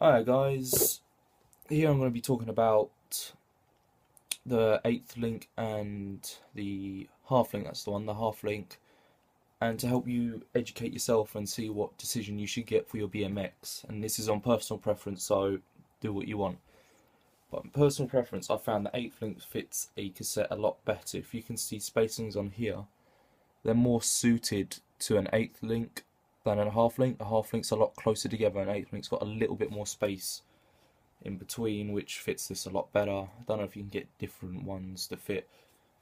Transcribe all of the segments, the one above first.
Alright guys, here I'm going to be talking about the 8th link and the half link, that's the one, the half link, and to help you educate yourself and see what decision you should get for your BMX. And this is on personal preference, so do what you want. But in personal preference, I found the 8th link fits a cassette a lot better. If you can see spacings on here, they're more suited to an 8th link than a half link. A half link's a lot closer together, and 8th link's got a little bit more space in between, which fits this a lot better. I don't know if you can get different ones to fit,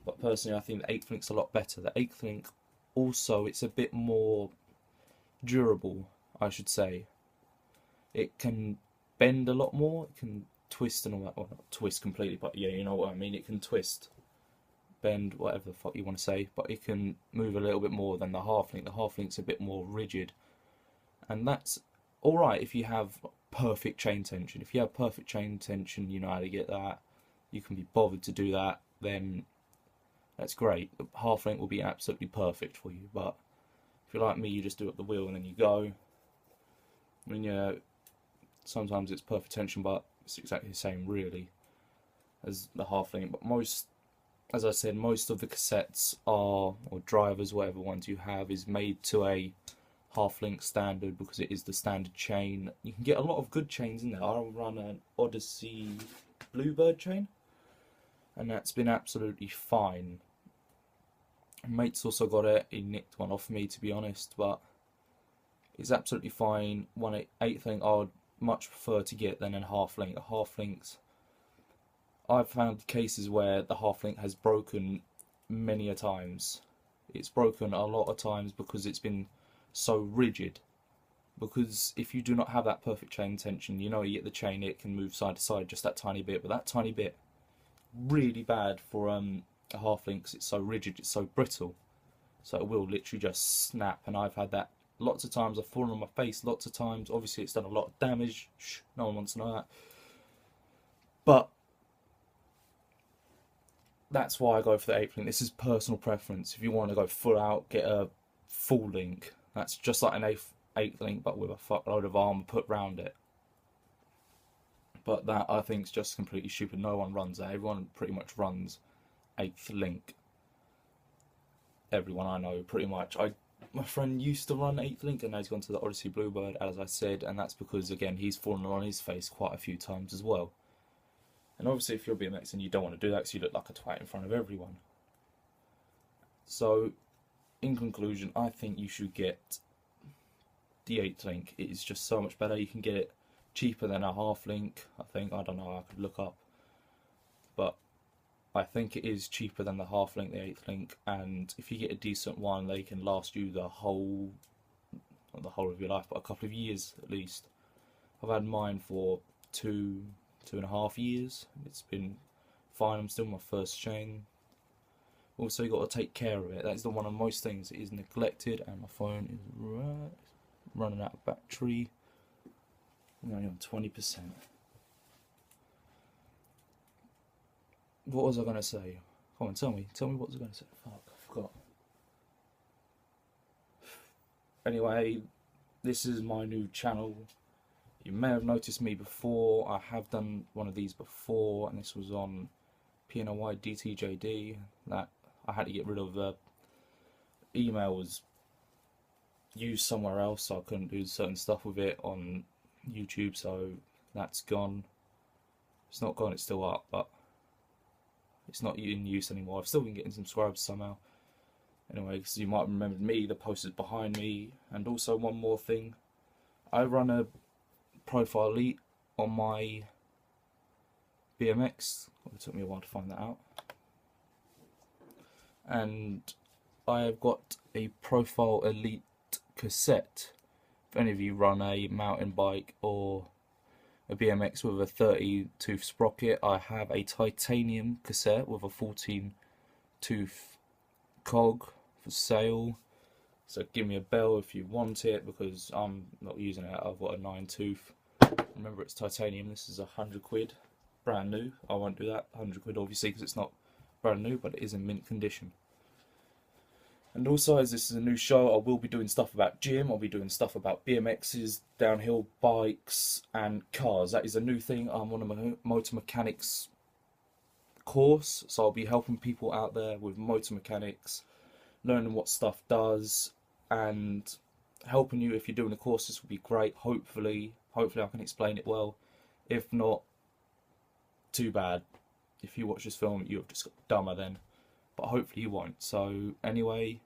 but personally I think the 8th link's a lot better. The 8th link also, it's a bit more durable, I should say. It can bend a lot more, it can twist and all that. Well, not twist completely, but yeah, you know what I mean. It can twist, bend, whatever the fuck you want to say, but it can move a little bit more than the half link. The half link's a bit more rigid, and that's alright if you have perfect chain tension. If you have perfect chain tension, you know how to get that, you can be bothered to do that, then that's great. The half link will be absolutely perfect for you. But if you're like me, you just do it the wheel and then you go. I mean, yeah, sometimes it's perfect tension, but it's exactly the same really as the half link. But most, as I said, most of the cassettes are, or drivers, whatever ones you have, is made to a half link standard because it is the standard chain. You can get a lot of good chains in there. I run an Odyssey Bluebird chain, and that's been absolutely fine. Mate's also got it. He nicked one off me, to be honest, but it's absolutely fine. 1/8 link I would much prefer to get than a half link. A half links, I've found cases where the half link has broken many a times. It's broken a lot of times because it's been so rigid. Because if you do not have that perfect chain tension, you know, you get the chain, it can move side to side just that tiny bit, but that tiny bit, really bad for a half link because it's so rigid, it's so brittle, so it will literally just snap. And I've had that lots of times. I've fallen on my face lots of times. Obviously it's done a lot of damage. Shh, no one wants to know that, but that's why I go for the 8th link. This is personal preference. If you want to go full out, get a full link. That's just like an 8th link, but with a fuckload of armour put round it. But that, I think, is just completely stupid. No one runs that. Everyone pretty much runs 8th link. Everyone I know, pretty much. My friend used to run 8th link, and now he's gone to the Odyssey Bluebird, as I said, and that's because, again, he's fallen on his face quite a few times as well. And obviously, if you're BMX and you don't want to do that because you look like a twat in front of everyone. So, in conclusion, I think you should get the 8th link. It is just so much better. You can get it cheaper than a half link, I think. I don't know, I could look up. But I think it is cheaper than the half link, the 8th link. And if you get a decent one, they can last you the whole, not the whole of your life, but a couple of years at least. I've had mine for 2.5 years. It's been fine. I'm still my first chain. Also, you got to take care of it. That is the one of most things. It is neglected, and my phone is running out of battery. I'm only on 20%. What was I going to say? Come on, tell me what was I going to say. Fuck, I forgot. Anyway, this is my new channel. You may have noticed me before. I have done one of these before, and this was on PNY DTJD. That I had to get rid of. The email was used somewhere else, so I couldn't do certain stuff with it on YouTube, so that's gone. It's not gone, it's still up, but it's not in use anymore. I've still been getting subscribers somehow. Anyway, because you might remember me, the post is behind me. And also one more thing, I run a profile elite on my BMX. It took me a while to find that out. And I have got a profile elite cassette. If any of you run a mountain bike or a BMX with a 30-tooth sprocket, I have a titanium cassette with a 14-tooth cog for sale. So give me a bell if you want it, because I'm not using it. I've got a 9-tooth. Remember, it's titanium. This is £100, brand new. I won't do that. £100 obviously because it's not brand new, but it is in mint condition. And also, as this is a new show, I will be doing stuff about gym, I'll be doing stuff about BMXs, downhill bikes, and cars. That is a new thing. I'm on a motor mechanics course, so I'll be helping people out there with motor mechanics, learning what stuff does, and helping you if you're doing a course. This will be great. Hopefully I can explain it well. If not, too bad. If you watch this film, you have just got dumber then. But hopefully you won't. So anyway,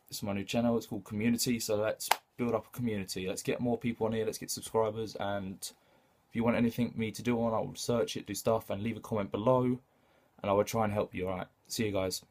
this is my new channel. It's called Community. So let's build up a community. Let's get more people on here. Let's get subscribers. And if you want anything me to do on, I will search it, do stuff, and leave a comment below. And I will try and help you. Alright. See you guys.